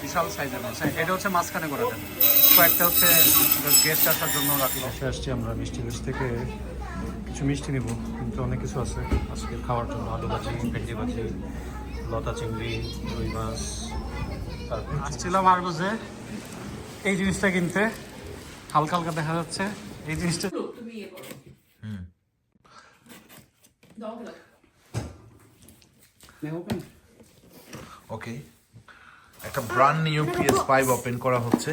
বিশাল সাইজের মাছ। এটা হচ্ছে মাঝখানে করে দেন, কয়েকটা হচ্ছে গেস্ট আসার জন্য রাখি। এসে আসছি আমরা মিষ্টি বেশ থেকে কিছু মিষ্টি নিব, কিন্তু অনেক কিছু আছে আজকে খাওয়ার জন্য। আলু ভাজি, ভেন্ডি ভাজি, লতা চিংড়ি, রুই মাছ। তারপর আসছিলাম আরগোজে এই জিনিসটা কিনতে, হালকা হালকা দেখা যাচ্ছে এই জিনিসটা। ওকে, একটা ব্র্যান্ড নিউ PS5 ওপেন করা হচ্ছে।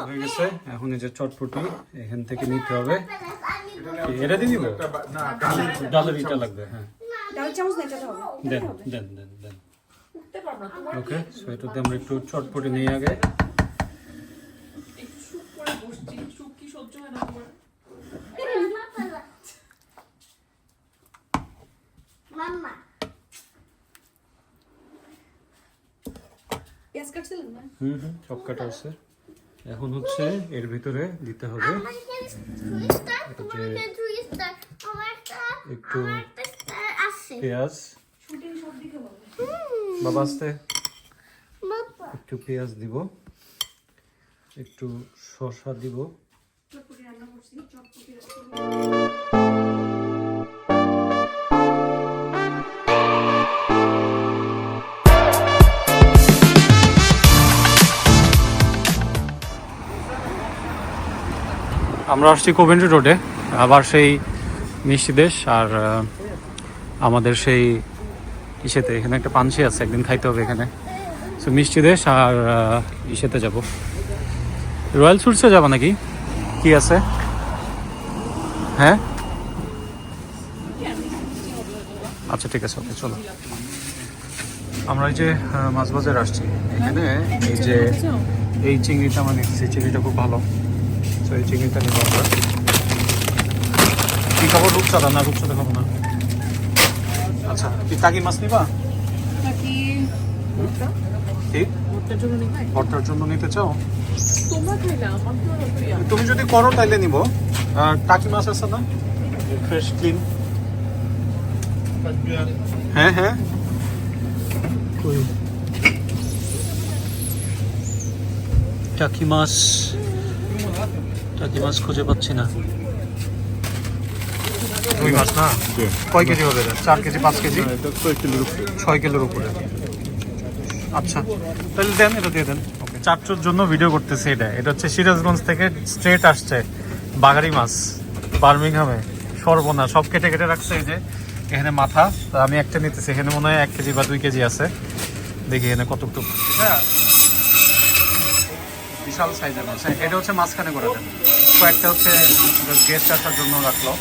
হয়ে গেছে, এখন এই যে চটপটি এখান থেকে নিতে হবে। এটা দিয়ে দিব না, ডালের ইটা লাগবে। হ্যাঁ, ডাল চামচ নেটাতে হবে। দেন দেন দেন দেন। ওকে, সো এটাতে আমরা একটু চটপটি নিয়ে আগে। মাম্মা পেঁয়াজ কাটছিলেন না? সব কাটা আছে। এখন হচ্ছে এর ভিতরে দিতে হবে একটু পেঁয়াজ। বাবা আসতে একটু পেঁয়াজ দিব, একটু শসা দিব। আমরা আসছি কোভেন্ট্রি রোডে, আবার সেই মিষ্টি দেশ আর আমাদের সেই ইসেতে। এখানে একটা পানসি আছে, একদিন খাইতে হবে এখানে। সো মিষ্টি দেশ আর ইসেতে যাব, রয়্যাল সুটসে যাবো নাকি কি আছে? হ্যাঁ আচ্ছা ঠিক আছে, ওকে চলো। আমরা এই যে মাছ বাজার আসছি, এখানে এই যে এই চিংড়িটা মানে সেই চিংড়িটা খুব ভালো। তো এই চিংড়িটা নিব আমরা। কি খাবো? রূপচাঁদা না? রূপচাঁদা খাবো না। আচ্ছা, কি টাকি মাছ নিবা? ঠিক, ভর্তার জন্য নিতে চাও? তুমি যদি করো তাইলে নিব। টাকি মাছ আছে না, ফ্রেশ ক্লিন? হ্যাঁ হ্যাঁ, টাকি মাছ, টাকি মাছ খুঁজে পাচ্ছি না। রুই মাছ না? কয় কেজি হবে? 4 কেজি, 5 কেজি? 6 কিলোর উপরে। আচ্ছা তাহলে দেন, এটা দিয়ে দেন। ওকে, চারচোর জন্য ভিডিও করতেছে। এটা হচ্ছে সিরাজগঞ্জ থেকে স্ট্রেট আসছে বাগারি মাছ বার্মিংহামে। সর্বনা, সব কেটে কেটে রাখছে। এই যে এখানে মাথা, তো আমি একটা নিতেছি। এখানে মনে হয় 1 কেজি বা 2 কেজি আছে। দেখি এখানে কতটুকু। বিশাল সাইজের মাছ। এটা হচ্ছে মাঝখানে করে দেন, কয়েকটা হচ্ছে গেস্ট আসার জন্য রাখলো।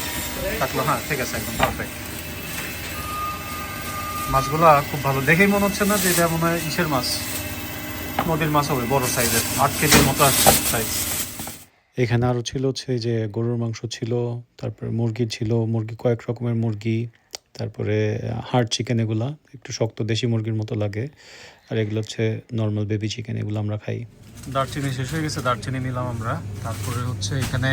হ্যাঁ ঠিক আছে, একদম পারফেক্ট। মাছগুলা খুব ভালো, দেখেই মনে হচ্ছে না যে এটা মনে হয় ইসের মাছ, নদীর মাছ হবে, বড় সাইজের, 8 কেজির মতো আসছে সাইজ। এখানে আরও ছিল হচ্ছে যে গরুর মাংস ছিল, তারপরে মুরগি ছিল, মুরগি কয়েক রকমের মুরগি, তারপরে হার্ড চিকেন, এগুলা একটু শক্ত দেশি মুরগির মতো লাগে। আর এগুলো হচ্ছে নর্মাল বেবি চিকেন, এগুলো আমরা খাই। দারচিনি শেষ হয়ে গেছে, দারচিনি নিলাম আমরা। তারপরে হচ্ছে এখানে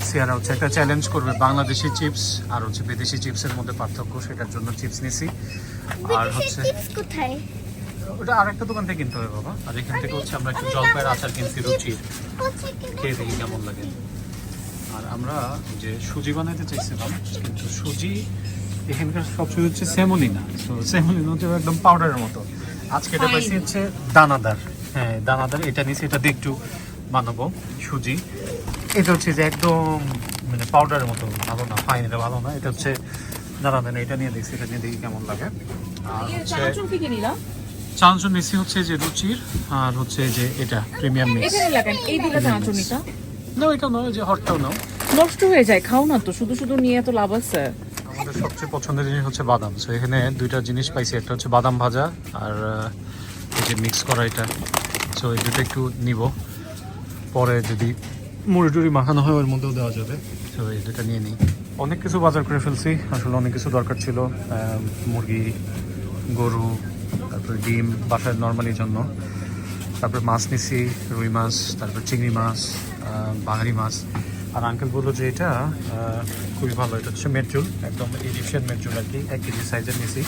সিয়ারা হচ্ছে একটা চ্যালেঞ্জ করবে বাংলাদেশি চিপস আর হচ্ছে বিদেশি চিপসের মধ্যে পার্থক্য, সেটার জন্য চিপস নিছি। আর হচ্ছে ওটা আরেকটা দোকান থেকে কিনতে হবে বাবা। আর এখান থেকে হচ্ছে আমরা একটু জলপাইয়ের আচার কিনছি, রুচির, খেয়ে দেখি কেমন লাগে। আর আমরা যে সুজি বানাইতে চাইছিলাম, কিন্তু সুজি এখানকার সব সুজি হচ্ছে সেমোলিনা। তো সেমোলিনা হচ্ছে একদম পাউডারের মতো। আজকে এটা পাইছি হচ্ছে দানাদার। হ্যাঁ দানাদার, এটা নিয়েছি, এটা দিয়ে একটু বানাবো সুজি। এটা হচ্ছে যে একদম মানে পাউডারের মতো, ভালো না, ফাইন, এটা ভালো না। এটা হচ্ছে দানাদার, এটা নিয়ে দেখছি, এটা নিয়ে দেখি কেমন লাগে। আর হচ্ছে চানাচুর নিচ্ছি হচ্ছে যে রুচির, আর হচ্ছে যে এটা প্রিমিয়াম মিক্স। এই দিলে চানাচুরনিটা না এটা নয়, যে হটটাও নাও, নষ্ট হয়ে যায়, খাও না তো, শুধু শুধু নিয়ে এত লাভ আছে। আমাদের সবচেয়ে পছন্দের জিনিস হচ্ছে বাদাম। সো এখানে 2টা জিনিস পাইছি, একটা হচ্ছে বাদাম ভাজা আর এই যে মিক্স করা এটা। সো এই দুটো একটু নিব, পরে যদি মুড়ি টুড়ি মাখানো হয় ওর মধ্যেও দেওয়া যাবে। তো এই দুটো নিয়ে নিই। অনেক কিছু বাজার করে ফেলছি, আসলে অনেক কিছু দরকার ছিল। মুরগি, গরু, তারপরে ডিম বাসায় নর্মালির জন্য, তারপরে মাছ নিছি, রুই মাছ, তারপর চিংড়ি মাছ, বাঙালি মাছ। আর আঙ্কেল বললো যে এটা খুবই ভালো, এটা হচ্ছে মেটজুল, একদম ইজিপশিয়ান মেটজুল আর কি, 1 কেজি সাইজের নিছি।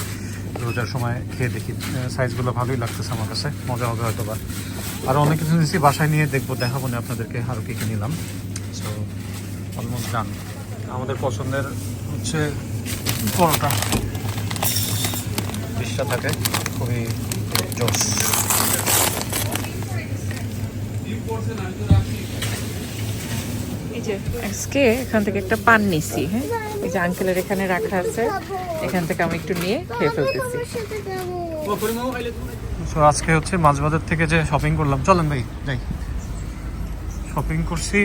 রোজার সময় খেয়ে দেখি, সাইজগুলো ভালোই লাগতেছে আমার কাছে, মজা হবে হয়তো বা। আরও অনেক কিছু নিয়েছি, বাসায় নিয়ে দেখবো, দেখাবো না আপনাদেরকে আরও কী কী নিলাম। So almost done. আমাদের পছন্দের হচ্ছে পরোটা, ডিশটা থাকে খুবই জোস। এই যে আজকে এখান থেকে একটা পান নিছি, হ্যাঁ এই যে আঙ্কেলের এখানে রাখা আছে, এখান থেকে আমি একটু নিয়ে খেয়ে ফেলতেছি। সো আজকে হচ্ছে মাছ বাজার থেকে যে শপিং করলাম, চলেন ভাই যাই। শপিং করছি,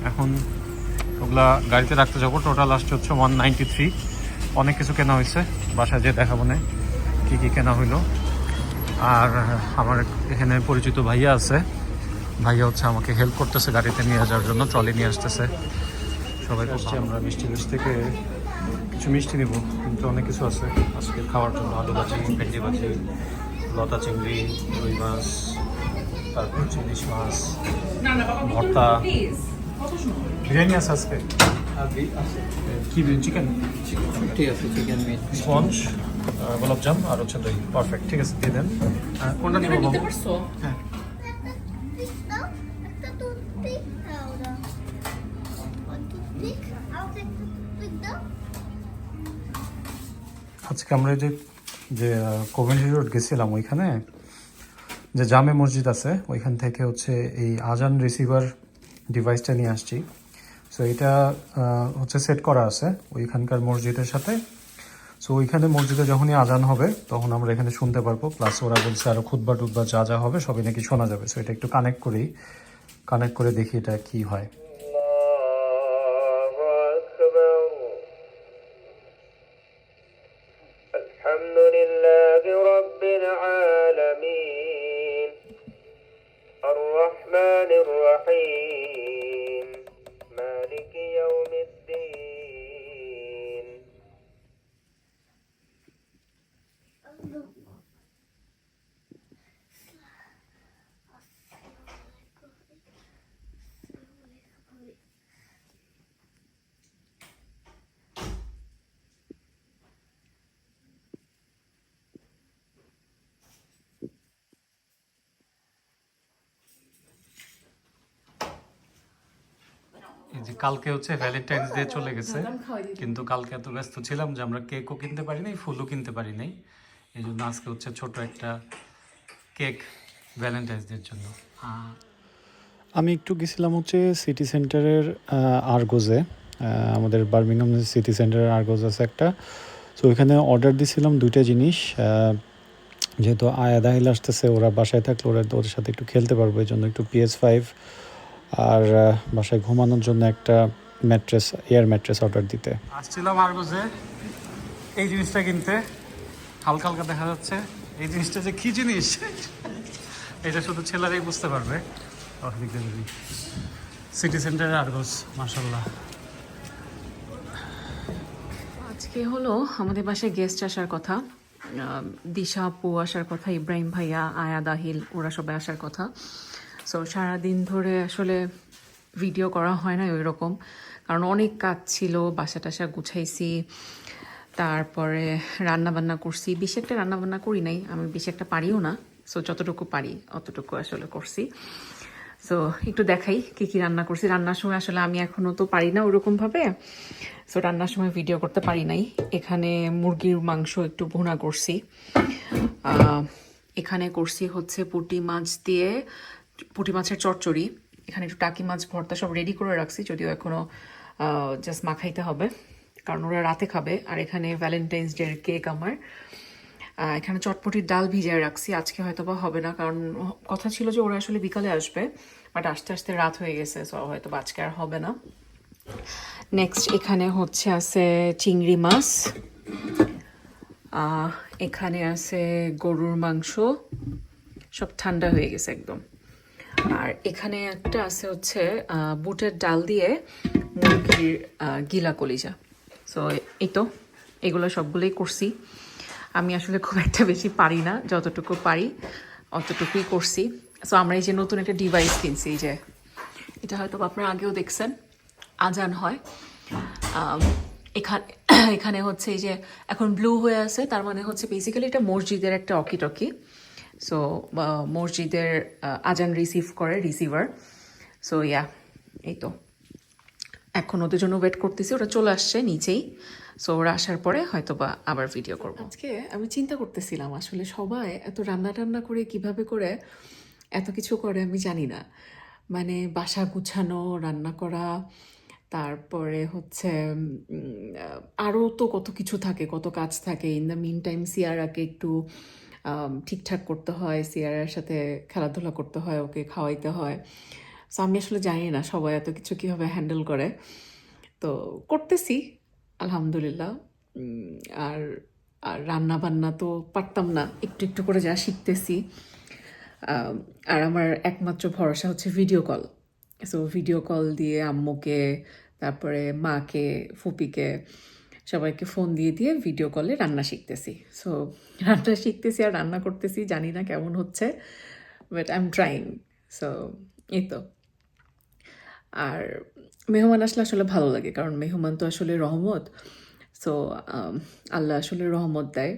এখন ওগুলা গাড়িতে রাখতে যাবো। টোটাল আসছে হচ্ছে 193। অনেক কিছু কেনা হয়েছে, বাসায় যে দেখাবো না কী কী কেনা হইলো। আর আমার এখানে পরিচিত ভাইয়া আছে, ভাইয়া হচ্ছে আমাকে হেল্প করতেছে গাড়িতে নিয়ে যাওয়ার জন্য, ট্রলি নিয়ে আসতেছে। সবাই আসছে, আমরা মিষ্টি গাছ থেকে কিছু মিষ্টি নিব, কিন্তু অনেক কিছু আছে আজকে খাওয়ার জন্য। আলু ভাজি, ভেন্ডি ভাজি, লতা চিংড়ি, রুই মাছ, তারপর হচ্ছে ইলিশ মাছ, ভর্তা, বিরিয়ানি আছে আজকে। কি চিকেন? ঠিক আছে, চিকেন মিট। স্পঞ্জ, গোলাপজাম আর হচ্ছে দই। পারফেক্ট, ঠিক আছে দিয়ে দেন। কোনটা নিব বাবু? হ্যাঁ একটা টুথপিক দাও দাও। টুথপিক আর একটা টুথপিক দাও। আজকে আমরা যে যে কমিউনিটি রোড গেছিলাম, ওইখানে যে জামে মসজিদ আছে, ওইখান থেকে হচ্ছে এই আজান রিসিভার ডিভাইসটা নিয়ে আসছি। সো এটা হচ্ছে সেট করা আছে ওইখানকার মসজিদের সাথে। সো ওইখানে মসজিদে যখনই আজান হবে তখন আমরা এখানে শুনতে পারবো, প্লাস ওরা বলছে আরও খুতবা টুতবা যা যা হবে সবই নাকি শোনা যাবে। সো এটা একটু কানেক্ট করে দেখি এটা কি হয়। الحمد لله رب العالمين الرحمن الرحيم مالك يوم الدين এই যে কালকে হচ্ছে ভ্যালেন্টাইন্স ডে চলে গেছে, কিন্তু কালকে এত ব্যস্ত ছিলাম যে আমরা কেকও কিনতে পারি নাই, ফুলও কিনতে পারি নাই। এই জন্য আজকে হচ্ছে ছোট একটা কেক ভ্যালেন্টাইন্স ডের জন্য। আমি একটু গেছিলাম হচ্ছে সিটি সেন্টারের আরগোজে, আমাদের বার্মিংহাম সিটি সেন্টারের আরগোজ আছে একটা। তো ওইখানে অর্ডার দিয়েছিলাম দুইটা জিনিস, যেহেতু আয়া দাহিল আসতেছে, ওরা বাসায় থাকলে ওদের সাথে একটু খেলতে পারবো, এই জন্য একটু PS5 আর বাসায় ঘুমানোর জন্য একটা এয়ার ম্যাট্রেস অর্ডার দিতে আসছিলাম আরগোজে এই জিনিসটা কিনতে। হালকা হালকা দেখা যাচ্ছে এই জিনিসটা যে কি জিনিস, এটা শুধু ছেলেরাই বুঝতে পারবে। সিটি সেন্টারে আরগোজ, মাশাআল্লাহ। আজকে হলো আমাদের বাসায় গেস্ট আসার কথা, দিশা আপু আসার কথা, ইব্রাহিম ভাইয়া, আয়া দাহিল, ওরা সবাই আসার কথা। সো সারাদিন ধরে আসলে ভিডিও করা হয় না ওই রকম, কারণ অনেক কাজ ছিল, বাসা টাসা গুছাইছি, তারপরে রান্নাবান্না করছি। বেশি একটা রান্নাবান্না করি নাই, আমি বেশি একটা পারিও না। সো যতটুকু পারি অতটুকু আসলে করছি। সো একটু দেখাই কি কি রান্না করছি। রান্নার সময় আসলে আমি এখনো তো পারি না ওরকমভাবে, সো রান্নার সময় ভিডিও করতে পারি নাই। এখানে মুরগির মাংস একটু ভুনা করছি, এখানে করছি হচ্ছে পুঁটি মাছের চচ্চড়ি, এখানে একটু টাকি মাছ ভর্তা, সব রেডি করে রাখছি, যদিও এখনো জাস্ট মাখাইতে হবে কারণ ওরা রাতে খাবে। আর এখানে ভ্যালেন্টাইন্স ডে এর কেক আমার। এখানে চটপটির ডাল ভিজিয়ে রাখছি, আজকে হয়তো বা হবে না, কারণ কথা ছিল যে ওরা আসলে বিকালে আসবে, বাট আস্তে আস্তে রাত হয়ে গেছে, সো হয়তো বা আজকে আর হবে না। নেক্সট এখানে হচ্ছে আছে চিংড়ি মাছ, এখানে আছে গরুর মাংস, সব ঠান্ডা হয়ে গেছে একদম। আর এখানে একটা আছে হচ্ছে বুটের ডাল দিয়ে মুরগির গিলা কলিজা। সো এই তো এগুলো সবগুলোই করছি। আমি আসলে খুব একটা বেশি পারি না, যতটুকু পারি অতটুকুই করছি। সো আমরা এই যে নতুন একটা ডিভাইস কিনছি, যে এটা হয়তো আপনারা আগেও দেখছেন, আজান হয় এখানে হচ্ছে এই যে এখন ব্লু হয়ে আছে, তার মানে হচ্ছে বেসিক্যালি এটা মসজিদের একটা অকিটকি। সো মসজিদের আজান রিসিভ করে রিসিভার। সো ইয়া, এই তো এখন ওদের জন্য ওয়েট করতেছি, ওরা চলে আসছে নিচেই। সো ওরা আসার পরে হয়তো বা আবার ভিডিও করব। আজকে আমি চিন্তা করতেছিলাম আসলে সবাই এত রান্না টান্না করে কিভাবে করে এত কিছু করে আমি জানি না। মানে বাসা গুছানো, রান্না করা, তারপরে হচ্ছে আরও তো কত কিছু থাকে, কত কাজ থাকে। ইন দ্য মিন টাইম সিয়ারাকে একটু ঠিকঠাক করতে হয়, সিয়ারার সাথে খেলাধুলা করতে হয়, ওকে খাওয়াইতে হয়। সো আমি আসলে জানি না সবাই এত কিছু কীভাবে হ্যান্ডেল করে। তো করতেছি আলহামদুলিল্লাহ। আর আর রান্না বান্না তো পারতাম না, একটু একটু করে যা শিখতেছি। আর আমার একমাত্র ভরসা হচ্ছে video call. So video call দিয়ে আম্মুকে, তারপরে মাকে, ফুপিকে, সবাইকে ফোন দিয়ে দিয়ে ভিডিও কলে রান্না শিখতেছি। সো রান্না শিখতেছি আর রান্না করতেছি, জানি না কেমন হচ্ছে, but I am trying. So এই তো। আর মেহমান আসলে আসলে ভালো লাগে, কারণ মেহমান তো আসলে রহমত। সো আল্লাহ আসলে রহমত দেয়।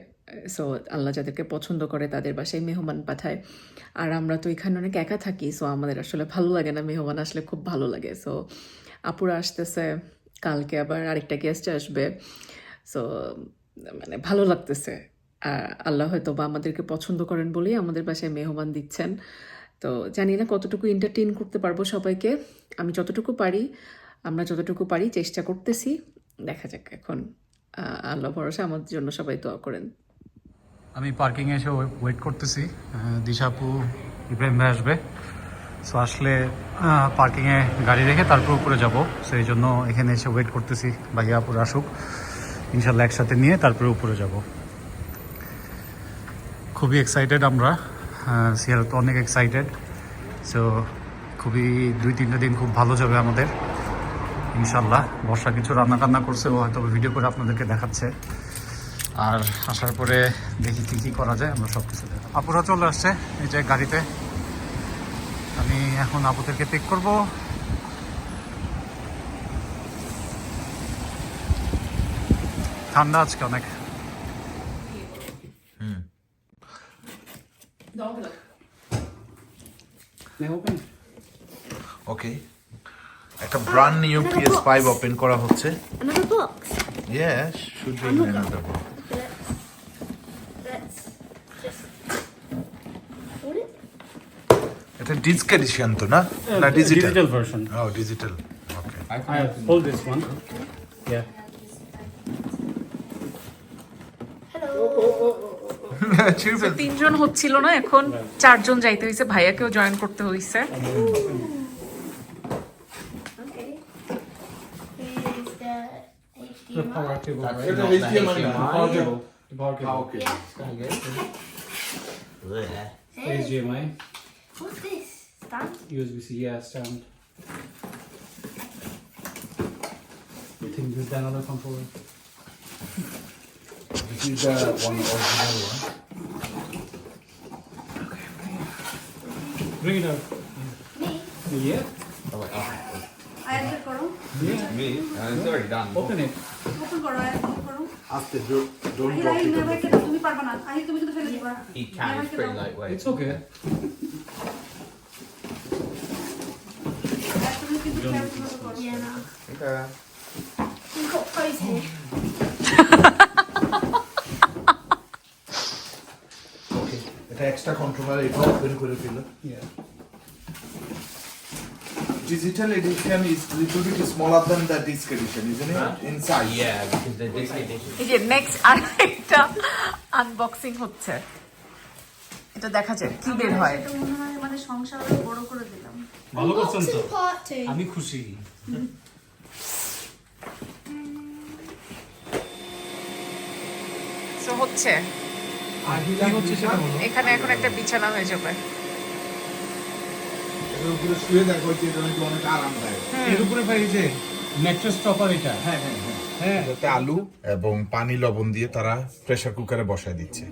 সো আল্লাহ যাদেরকে পছন্দ করে তাদের বাসায় মেহমান পাঠায়। আর আমরা তো এখানে অনেক একা থাকি, সো আমাদের আসলে ভালো লাগে না, মেহমান আসলে খুব ভালো লাগে। সো আপুরা আসতেছে, কালকে আবার আরেকটা গেস্ট আসবে। সো মানে ভালো লাগতেছে। আর আল্লাহ হয়তো বা আমাদেরকে পছন্দ করেন বলেই আমাদের বাসায় মেহমান দিচ্ছেন। তো জানি না কতটুকু এন্টারটেইন করতে পারবো সবাইকে। আমি যতটুকু পারি, আমরা যতটুকু পারি চেষ্টা করতেছি। দেখা যাক এখন, আল্লাহ ভরসা, আমাদের জন্য সবাই দোয়া করেন। আমি পার্কিংয়ে এসে ওয়েট করতেছি, দিশা আপু, ইব্রাহিম ভাই আসবে। সো আসলে পার্কিংয়ে গাড়ি রেখে তারপর উপরে যাব। সো এই জন্য এখানে এসে ওয়েট করতেছি ভাইয়া আপুর আসুক, ইনশাল্লাহ একসাথে নিয়ে তারপরে উপরে যাব। খুবই এক্সাইটেড আমরা, সিয়ারা তো অনেক এক্সাইটেড। সো খুবই 2-3টা দিন খুব ভালো যাবে আমাদের ইনশাল্লাহ। বর্ষা কিছু রান্না টান্না করছে, ও হয়তো ভিডিও করে আপনাদেরকে দেখাচ্ছে। আর আসার পরে দেখি কী কী করা যায়, আমরা সব কিছু দেখাবো। আপুরা চলে আসছে এই যে গাড়িতে, আমি এখন আপুদেরকে পিক করব। ঠান্ডা আজকে অনেক। May I open? ওকে, একটা ব্র্যান্ড নিউ PS5 ওপেন করা হচ্ছে। Another box. Yes, should be in another box. Let's just hold it. এটা ডিস্ক এডিশন তো না? না ডিজিটাল। Digital version. ও digital. Okay. I hold this one. Yeah. Children. 3জন হচ্ছিল না, এখন 4জন যাইতে হয়েছে, ভাইয়াকেও জয়েন করতে হয়েছে। Okay. Here's the HDMI. Power cable. এটা HDMI না? Power cable. The power cable. Okay. Hey, HDMI. what's this? Stand? USB-C, yeah, stand. You think with another controller? This is the one original one. Bring it out. Me? Yeah. আয়াত বের করো, Open it. Open করো, আয়াত বের করো। আস্তে don't drop Ahil ইট। নেভারকে দাও, তুমি পারবা না। আহিল তুমি কিন্তু ফেলে দিবা। He can, it's pretty lightweight. It's okay. আয়াত তুমি কিন্তু careful ভাবে করো। Yeah, no. Okay. We've got pros here. Okay. এটা এক্সট্রা কন্ট্রোলার, এটা ওপেন করে ফেলো। Yeah. Digital edition is little bit smaller than the disc edition, isn't it? In size. Yeah, because the disc edition. এই যে next আরেকটা unboxing হচ্ছে, এটা দেখা যাক কি বের হয়। এটা মনে হয় মানে সংসার বড় করে দিলাম। ভালো করছেন তো, Unboxing part 2. আমি খুশি। সো হচ্ছে আর কি হচ্ছে সেটা বলো। এখানে এখন একটা বিছানা হয়ে যাবে। এর উপরে শুয়ে দেখো যে এটা নাকি অনেক আরামদায়ক। এর উপরে ভাই এই যে ম্যাট্রেস টপার এটা। হ্যাঁ। এটাতে আলু এবং পানি লবণ দিয়ে তারা প্রেসার কুকারে বসায় দিচ্ছে।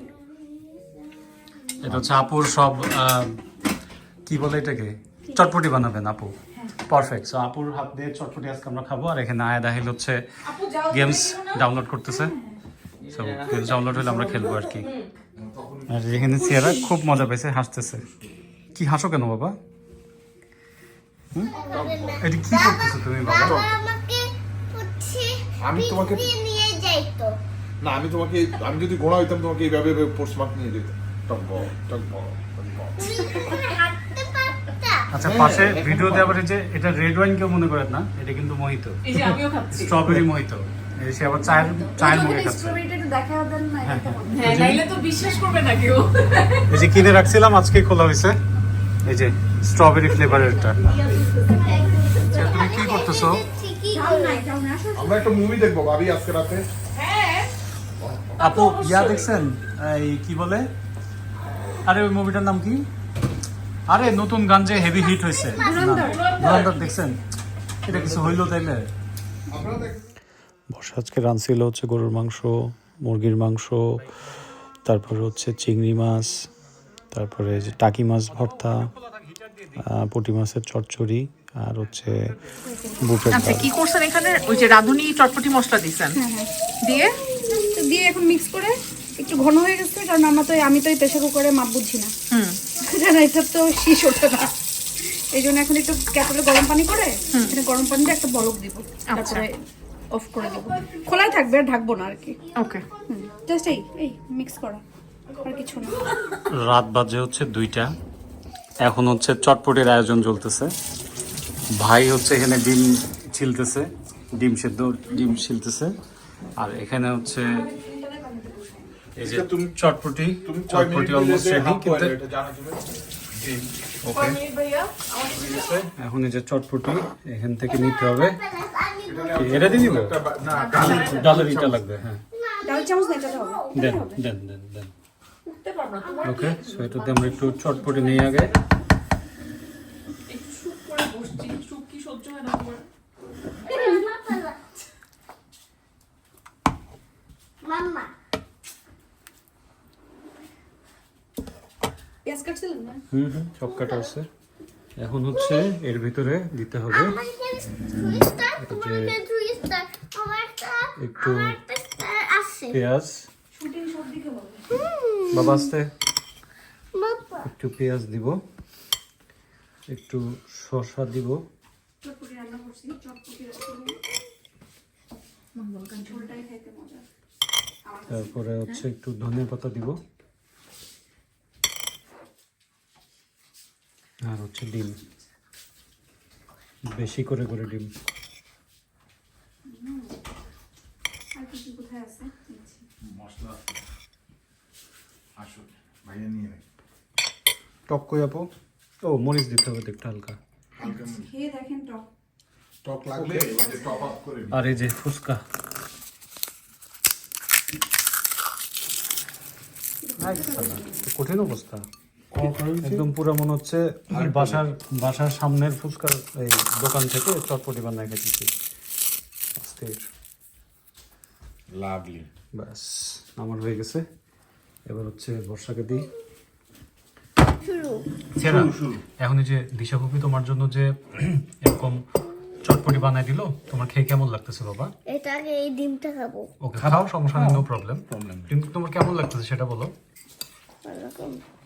এটা হচ্ছে আপুর সব কি বলে এটাকে, চটপটি বানাবেন আপু। পারফেক্ট। সো আপুর হাত দিয়ে চটপটি আজকে আমরা খাবো, আর এখানে আয়া দাহিল হচ্ছে আপু যাও গেমস ডাউনলোড করতেছে। সো গেমস ডাউনলোড হলে আমরা খেলবো আর কি। আর এখানে সিয়ারা খুব মজা পেয়েছে, হাসতেছে। কি হাসো কেন বাবা? এটা কি করতেছো তুমি বাবা? বাবা আমাকে হচ্ছে আমি তোমাকে- পিকনিকে নিয়ে যাইতো। না আমি যদি ঘোড়া হইতাম তোমাকে এইভাবে পোস্ট মার্ক নিয়ে যেতাম। টক বক। তুমি ওখানে হাঁটতে পারতা। আচ্ছা, পাশে ভিডিওতে আবার এই যে এটা রেড ওয়াইন কেউ মনে করেন না, এটা কিন্তু মোহিতো, এই যে আমিও খাচ্ছি। Strawberry mojito. এই সে আবার চায়ের মুখে খাচ্ছে। স্ট্রবেরিটা একটু দেখা দেন না এটা বলো। হ্যাঁ, নাইলে তো বিশ্বাস করবে না কেউ। এই যে কিনে রাখছিলাম, আজকে খোলা হয়েছে। এই যে স্ট্রবেরি ফ্লেভারেরটা। তুমি কি করতেছো? ঠিকই যাও না যাও না আসো আমরা একটা মুভি দেখবো ভাবি আজকে রাতে। আপু ইয়া দেখছেন, এই কি বলে, আরে ওই মুভিটার নাম কি? আরে নতুন গান যে হেভি হিট হয়েছে, ধুরন্ধর দেখছেন? এটা কিছু হইলো তাইলে? বর্ষা আজকে রাঁধছিল হচ্ছে গরুর মাংস, মুরগির মাংস, তারপরে হচ্ছে চিংড়ি মাছ, তারপরে যে টাকি মাছ ভর্তা, পুঁটি মাছের চচ্চড়ি, আর হচ্ছে বুটের আচ্ছা, ডাল। কি করছেন এখানে? ওই যে রাঁধুনি চটপটি মশলা দিছেন দিয়ে তো দিয়ে এখন মিক্স করে একটু ঘন হয়ে গেছে, কারণ আমি তো এই প্রেসার কুকারে মাপ বুঝি না, জানো এটা তো শীষ ওঠে না, এই জন্য এখন একটু কেটলে গরম পানি করে এটা গরম পানি দিয়ে একটা বলক দিব, তারপরে অফ করে দেবো। খোলাই থাকবে, আর ঢাকবো না আর কি। ওকে। জাস্ট এই মিক্স করা, আর কিছু না। রাত বাজে হচ্ছে 2টা, এখন হচ্ছে চটপটির আয়োজন চলতেছে। ভাই হচ্ছে এখানে ডিম ছিলতেছে, ডিম ছিলতেছে, আর এখানে হচ্ছে এই যে চটপটি অলমোস্ট রেডি। কিন্তু ওকে, এখন এই যে চটপটি এখান থেকে নিতে হবে। এটা দিয়ে দিব, ডালের ইটা লাগবে। হ্যাঁ, ডাল চামচ না, এটাতে হবে। দেন। ওকে, সো এটাতে আমরা একটু চটপটি নিয়ে আগে। মাম্মা পেঁয়াজ কাটছিলেন না? সব কাটা আছে। এখন হচ্ছে এর ভিতরে দিতে হবে আমার এখানে টুইস্টার, তোমার এখানে টুইস্টার, একটু আমার একটা স্টার আছে। পেঁয়াজ। শুটিং সব দিকে বলে। বাবা আসতে বাবা একটু পেঁয়াজ দিব, একটু শসা দিব, চটপটি রান্না করছি, চটপটি ঝোলটাই খাইতে মজা। তারপরে হচ্ছে একটু ধনিয়া পাতা দিব, আর হচ্ছে ডিম, বেশি করে ডিম। আর কিছু কোথায় আছে? মশলা আসো ভাইয়া নিয়ে নেই। টক কই আপু? ও, মরিচ দিতে হবে একটু হালকা। খেয়ে দেখেন টক। টক লাগলে টপ আপ করে আর এই যে ফুচকা, কঠিন অবস্থা একদম, পুরো মনে হচ্ছে বাসার সামনের ফুচকার এই দোকান থেকে চটপটি বানায় খেতেছি। লাভলি। ব্যাস, আমার হয়ে গেছে। এবার হচ্ছে বর্ষাকে দিই। ছেড়া, এখন এই যে দিশা কপি তোমার জন্য যে এরকম চটপটি বানাই দিল, তোমার খেয়ে কেমন লাগতেছে বাবা? এটা আগে এই ডিমটা খাবো। ওকে, খাও, সমস্যা নেই, নো প্রবলেম। কিন্তু তোমার কেমন লাগতেছে সেটা বলো।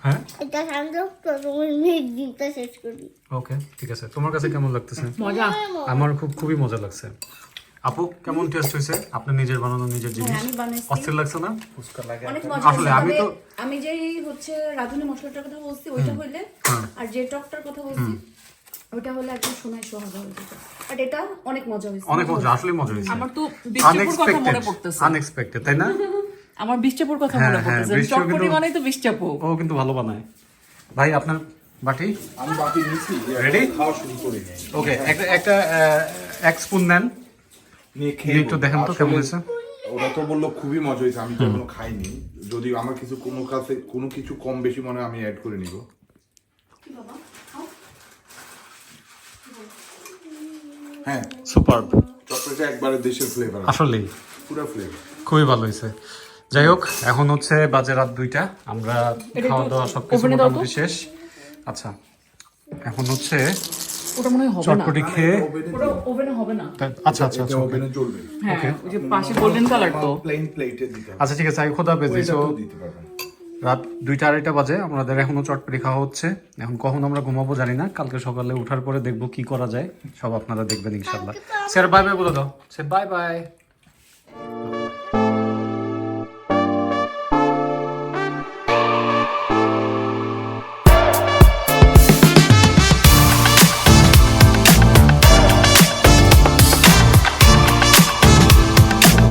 হ্যাঁ, এটা খান্দো তো তোমার মেয়ে ডিমটা শেষ করি। ওকে, ঠিক আছে। তোমার কাছে কেমন লাগতেছে? মজা। আমার খুবই মজা লাগছে। আপু, কেমন টেস্ট হয়েছে? আপনার নিজের বানানো নিজের জিনিস, আমি বানাইছি। অস্থির লাগছে না? অনেক মজা আসলে হয়েছে, আমি তবে তো আমি যে হচ্ছে রাঁধুনি মশলাটার কথা বলছি ওইটা হইলে, আর যে টকটার কথা বলছি ওইটা হলে একদম শোনায় সোহাগা হয়ে যেত। বাট এটা অনেক মজা হয়েছে। অনেক মজা, আসলে মজা হয়েছে। আমার তো বৃষ্টিপুর কথা মনে পড়তেছে। আনএক্সপেক্টেড, তাই না? আমার বৃষ্টিপুর কথা হ্যাঁ, মনে হ্যাঁ, পড়তেছে। বৃষ্টিপুর চটপটি কিন্তু- মানে তো বৃষ্টিপু। ও কিন্তু ভালো বানায়। ভাই, আপনার বাটি আমি বাকি নিচ্ছি, রেডি? খাওয়া শুরু করে নেই। ওকে, একটা এক স্পুন নেন, নিয়ে নিয়ে একটু দেখেন তো কেমন হয়েছে। ওরা তো বললো খুবই মজা হয়েছে, আমি তো এখনো খাইনি। যদি আমার কোনো কিছু কম বেশি মনে হয় আমি অ্যাড করে নিব। হ্যাঁ, সুপারব, চটপটিটা একবারে দেশের ফ্লেভার, আসলেই পুরো ফ্লেভার। খুবই ভালো হয়েছে। যাই হোক, এখন হচ্ছে বাজে রাত 2টা, আমরা খাওয়া দাওয়া সবকিছু ওভেনে দাও তো। মোটামুটি শেষ। আচ্ছা, এখন হচ্ছে ওটা মনে হয় হবে না চটপটি খেয়ে ওটা ওভেনে হবে না আচ্ছা আচ্ছা আচ্ছা okay. ওভেনে চলবে হ্যাঁ ওই যে পাশে গোল্ডেন কালার তো প্লেন প্লেটে দিতে হবে আচ্ছা ঠিক আছে খোদা হাফেজ ওইটাতেও So, দিতে পারবেন রাত 2টা-2:30 বাজে আমাদের এখনো চটপটি খাওয়া হচ্ছে এখন কখন আমরা ঘুমাবো জানি না কালকে সকালে ওঠার পরে দেখবো কি করা যায় সব আপনারা দেখবেন ইনশাআল্লাহ স্যার বাই বাই বলে দাও স্যার বাই বাই